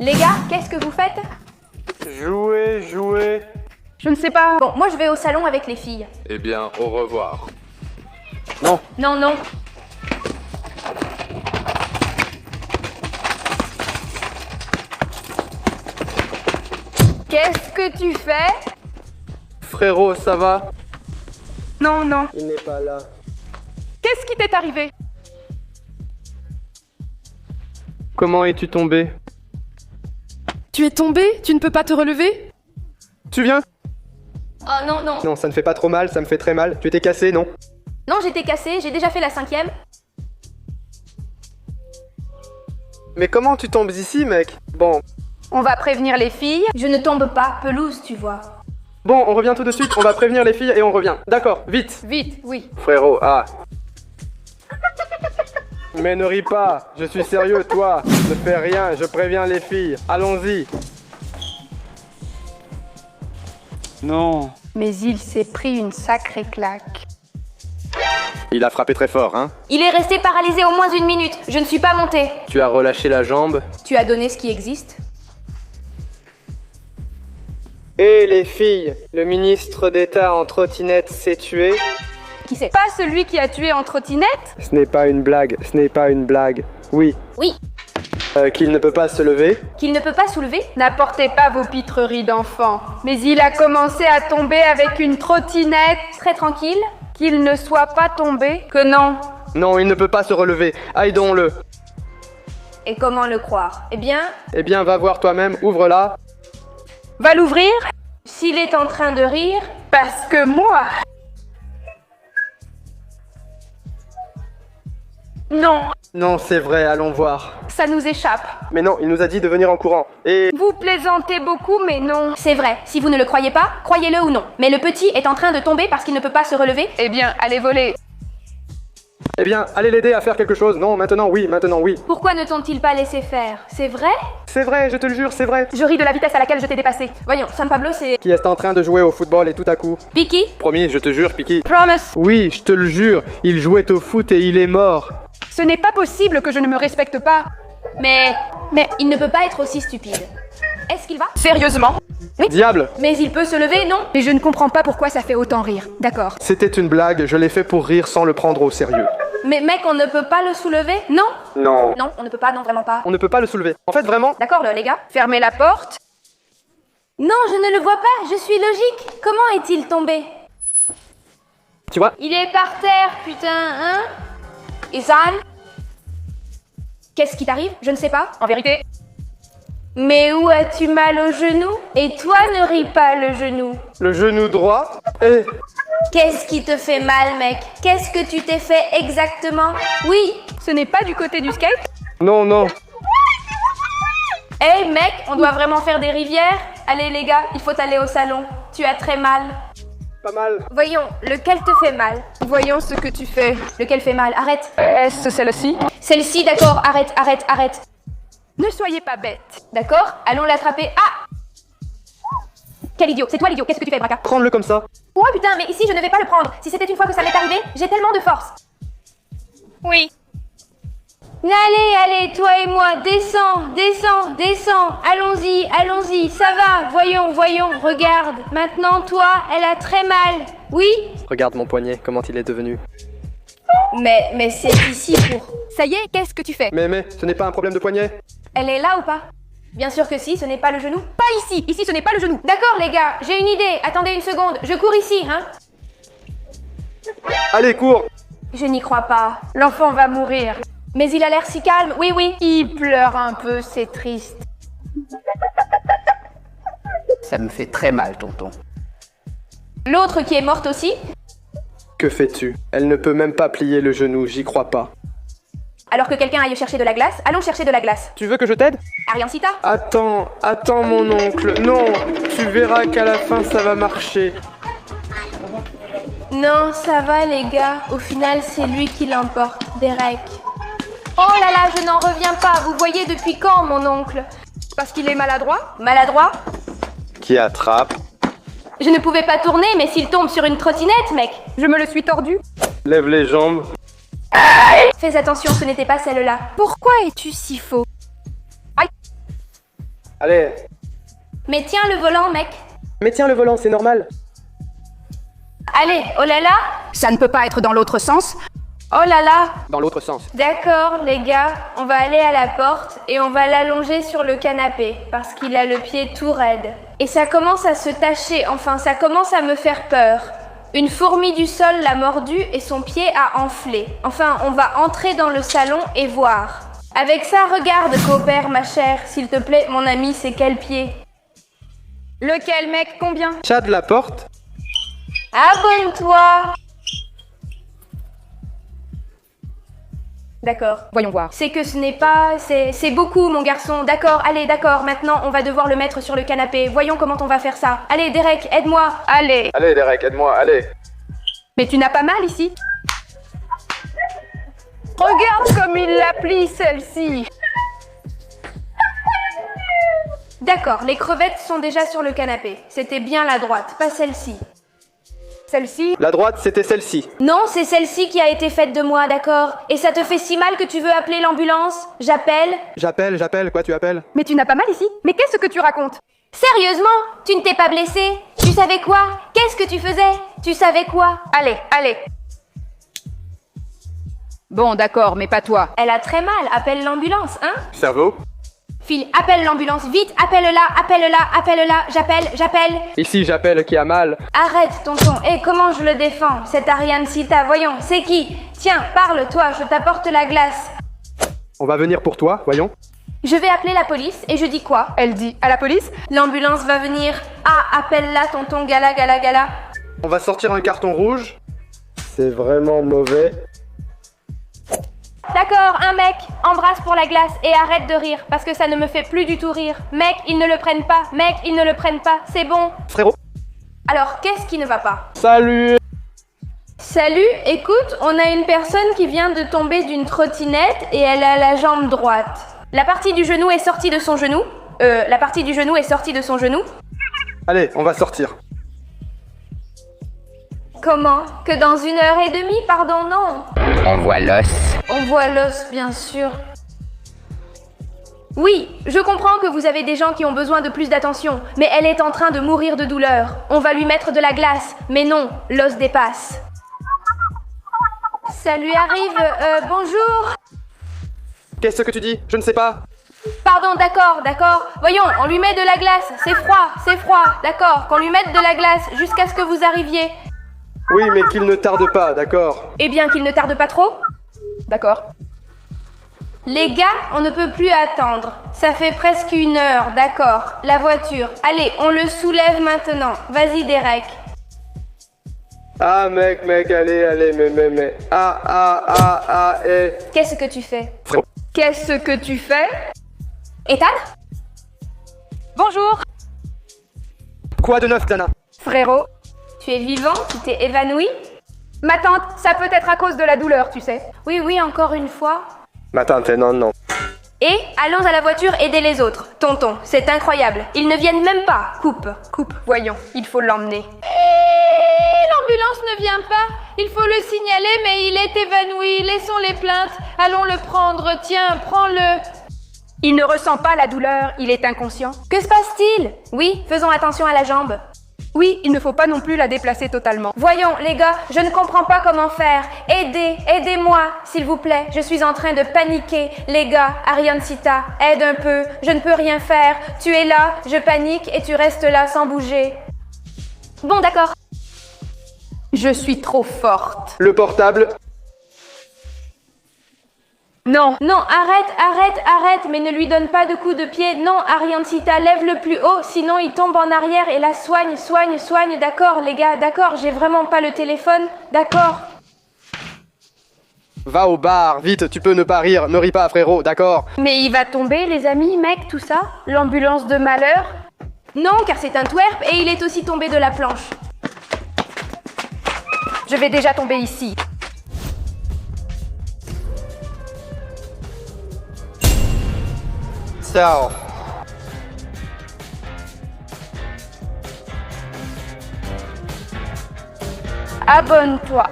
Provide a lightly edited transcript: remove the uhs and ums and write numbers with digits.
Les gars, qu'est-ce que vous faites? Jouer. Je ne sais pas. Bon, moi je vais au salon avec les filles. Eh bien, au revoir. Non, non. Qu'est-ce que tu fais? Frérot, ça va? Non, non. Il n'est pas là. Qu'est-ce qui t'est arrivé? Comment es-tu tombé? Tu es tombé? Tu ne peux pas te relever? Tu viens? Oh non, non. Non, ça ne fait pas trop mal, ça me fait très mal. Tu t'es cassé, non? Non, j'étais cassée, j'ai déjà fait la 5e. Mais comment tu tombes ici, mec? Bon, On va prévenir les filles. Je ne tombe pas, pelouse, tu vois. on revient tout de suite, on va prévenir les filles et on revient. D'accord, vite. Vite, oui. Frérot, ah. Mais ne ris pas, je suis sérieux, toi. Ne fais rien, je préviens les filles. Allons-y. Non. Mais il s'est pris une sacrée claque. Il a frappé très fort, hein? Il est resté paralysé au moins 1 minute. Je ne suis pas montée. Tu as relâché la jambe. Tu as donné ce qui existe. Et les filles, le ministre d'État en trottinette s'est tué. Qui c'est? Pas celui qui a tué en trottinette? Ce n'est pas une blague, ce n'est pas une blague. Oui. Oui. Qu'il ne peut pas se lever. Qu'il ne peut pas soulever? N'apportez pas vos pitreries d'enfant. Mais il a commencé à tomber avec une trottinette. Très tranquille. Qu'il ne soit pas tombé. Que non. Non, il ne peut pas se relever. Aidons-le. Et comment le croire? Eh bien, Va voir toi-même, ouvre-la. va l'ouvrir. S'il est en train de rire, parce que moi... Non, Non, c'est vrai, allons voir. ça nous échappe. Mais non, il nous a dit de venir en courant. Et... Vous plaisantez beaucoup, mais non. C'est vrai, si vous ne le croyez pas, croyez-le ou non. Mais le petit est en train de tomber parce qu'il ne peut pas se relever. Eh bien, allez voler. Eh bien, allez l'aider à faire quelque chose. Non, maintenant oui, maintenant oui. Pourquoi ne t'ont-ils pas laissé faire? C'est vrai? C'est vrai, je te le jure, c'est vrai. Je ris de la vitesse à laquelle je t'ai dépassé. Voyons, San Pablo, c'est... Qui est en train de jouer au football et tout à coup... Piki? Promis, je te jure, Piki. Promise. Oui, je te le jure, il jouait au foot et il est mort. Ce n'est pas possible que je ne me respecte pas. Mais il ne peut pas être aussi stupide. Est-ce qu'il va? Sérieusement? Oui. Diable, Mais il peut se lever, non? Mais je ne comprends pas pourquoi ça fait autant rire. D'accord. c'était une blague, je l'ai fait pour rire sans le prendre au sérieux. Mais mec, on ne peut pas le soulever? Non? Non. Non, on ne peut pas, non, vraiment pas. On ne peut pas le soulever. En fait, vraiment... D'accord, les gars? Fermez la porte. Non, je ne le vois pas, je suis logique. Comment est-il tombé? Tu vois? Il est par terre, putain, hein? Isan? Qu'est-ce qui t'arrive? Je ne sais pas, en vérité. Mais où as-tu mal au genou? Et toi, ne ris pas le genou. Le genou droit et... Qu'est-ce qui te fait mal, mec? Qu'est-ce que tu t'es fait exactement? Oui, ce n'est pas du côté du skate? Non, non. Hey mec, on doit vraiment faire des rivières? Allez les gars, il faut aller au salon. Tu as très mal. Pas mal. Voyons, lequel te fait mal? Voyons ce que tu fais. Lequel fait mal? Arrête. Est-ce celle-ci? Celle-ci, d'accord, arrête, arrête, arrête. Ne soyez pas bête. D'accord, allons l'attraper. Ah! Quel idiot, c'est toi l'idiot, qu'est-ce que tu fais, Braca? Prends-le comme ça. Oh putain, mais ici je ne vais pas le prendre. Si c'était une fois que ça m'est arrivé, j'ai tellement de force. Oui. Allez, toi et moi, descends. Allons-y, allons-y, ça va. Voyons, regarde. Maintenant, toi, elle a très mal. Oui? Regarde mon poignet, comment il est devenu. Mais c'est ici pour... Ça y est, qu'est-ce que tu fais? Mais, ce n'est pas un problème de poignet. Elle est là ou pas? Bien sûr que si, ce n'est pas le genou. Pas ici. Ici, ce n'est pas le genou. D'accord les gars, j'ai une idée. Attendez une seconde, je cours ici, hein. Allez, cours. Je n'y crois pas. L'enfant va mourir. Mais il a l'air si calme. Oui. Il pleure un peu, c'est triste. Ça me fait très mal, tonton. L'autre qui est morte aussi? Que fais-tu? Elle ne peut même pas plier le genou, j'y crois pas. Alors que quelqu'un aille chercher de la glace, allons chercher de la glace. Tu veux que je t'aide? Ariancita? Attends mon oncle. Non, tu verras qu'à la fin ça va marcher. Non, ça va les gars. Au final, c'est lui qui l'emporte. Derek. Oh là là, je n'en reviens pas. Vous voyez depuis quand, mon oncle? Parce qu'il est maladroit? Maladroit? Qui attrape? Je ne pouvais pas tourner, mais s'il tombe sur une trottinette, mec. Je me le suis tordu. Lève les jambes. Fais attention, ce n'était pas celle-là. Pourquoi es-tu si faux? Allez. Mais tiens le volant, mec. Mais tiens le volant, c'est normal. Allez, oh là là. Ça ne peut pas être dans l'autre sens. Oh là là. Dans l'autre sens. D'accord, les gars, on va aller à la porte et on va l'allonger sur le canapé parce qu'il a le pied tout raide. Et ça commence à se tacher, enfin, ça commence à me faire peur. Une fourmi du sol l'a mordu et son pied a enflé. Enfin, on va entrer dans le salon et voir. Avec ça, regarde, coopère, ma chère. S'il te plaît, mon ami, c'est quel pied? Lequel, mec? Combien? Chat de la porte. Abonne-toi. D'accord. Voyons voir. C'est que ce n'est pas... C'est beaucoup, mon garçon. D'accord, allez, d'accord. Maintenant, on va devoir le mettre sur le canapé. Voyons comment on va faire ça. Allez, Derek, aide-moi. Allez. Allez, Derek, aide-moi, allez. Mais tu n'as pas mal ici? Regarde comme il la plie, celle-ci. D'accord, les crevettes sont déjà sur le canapé. C'était bien la droite, pas celle-ci. Celle-ci? La droite, c'était celle-ci. Non, c'est celle-ci qui a été faite de moi, d'accord? Et ça te fait si mal que tu veux appeler l'ambulance? J'appelle? J'appelle, quoi tu appelles? Mais tu n'as pas mal ici? Mais qu'est-ce que tu racontes? Sérieusement? Tu ne t'es pas blessé? Tu savais quoi? Qu'est-ce que tu faisais? Tu savais quoi? Allez, allez. Bon, d'accord, mais pas toi. Elle a très mal, appelle l'ambulance, hein? Cerveau. Phil, appelle l'ambulance, vite, appelle-la, j'appelle. Ici, j'appelle qui a mal. Arrête, tonton, et comment je le défends? Cette Ariane Sita, voyons, c'est qui? Tiens, parle, toi, je t'apporte la glace. On va venir pour toi, voyons. Je vais appeler la police, et je dis quoi? Elle dit à la police? L'ambulance va venir. Ah, appelle-la, tonton, gala. On va sortir un carton rouge. C'est vraiment mauvais. D'accord, un mec, embrasse pour la glace et arrête de rire, parce que ça ne me fait plus du tout rire. Mec, ils ne le prennent pas, c'est bon. Frérot. Alors, qu'est-ce qui ne va pas? Salut. Salut, écoute, on a une personne qui vient de tomber d'une trottinette et elle a la jambe droite. La partie du genou est sortie de son genou. Allez, on va sortir. Comment? Que dans 1h30, pardon, non. On voit l'os. On voit l'os, bien sûr. Oui, je comprends que vous avez des gens qui ont besoin de plus d'attention, mais elle est en train de mourir de douleur. On va lui mettre de la glace, mais non, l'os dépasse. Ça lui arrive, bonjour. Qu'est-ce que tu dis? Je ne sais pas. Pardon, d'accord. Voyons, on lui met de la glace, c'est froid, d'accord. Qu'on lui mette de la glace jusqu'à ce que vous arriviez. Oui, mais qu'il ne tarde pas, d'accord. Eh bien, qu'il ne tarde pas trop. D'accord. Les gars, on ne peut plus attendre. Ça fait presque 1 heure, d'accord. La voiture. Allez, on le soulève maintenant. Vas-y, Derek. Ah, mec, allez, mais. Qu'est-ce que tu fais? Frérot. Qu'est-ce que tu fais? Ethan? Bonjour. Quoi de neuf, Dana? Frérot. Tu es vivant? Tu t'es évanoui? Ma tante, ça peut être à cause de la douleur, tu sais. Oui, encore une fois. Ma tante, non. Et allons à la voiture aider les autres. Tonton, c'est incroyable. Ils ne viennent même pas. Coupe. Voyons, il faut l'emmener. L'ambulance ne vient pas. Il faut le signaler, mais il est évanoui. Laissons les plaintes. Allons le prendre. Tiens, prends-le. Il ne ressent pas la douleur, il est inconscient. Que se passe-t-il? Oui, faisons attention à la jambe. Oui, il ne faut pas non plus la déplacer totalement. Voyons, les gars, je ne comprends pas comment faire. Aidez-moi, s'il vous plaît. Je suis en train de paniquer. Les gars, Ariane Sita, aide un peu. Je ne peux rien faire. Tu es là, je panique et tu restes là sans bouger. Bon, d'accord. Je suis trop forte. Le portable. Non. Non, arrête, mais ne lui donne pas de coups de pied. Non, Ariane Sita, lève-le plus haut, sinon il tombe en arrière et la soigne. D'accord, les gars, d'accord, j'ai vraiment pas le téléphone. D'accord. Va au bar, vite, tu peux ne pas rire, ne ris pas, frérot, d'accord? Mais il va tomber, les amis, mec, tout ça? L'ambulance de malheur? Non, car c'est un twerp et il est aussi tombé de la planche. Je vais déjà tomber ici. Ciao. Abonne-toi.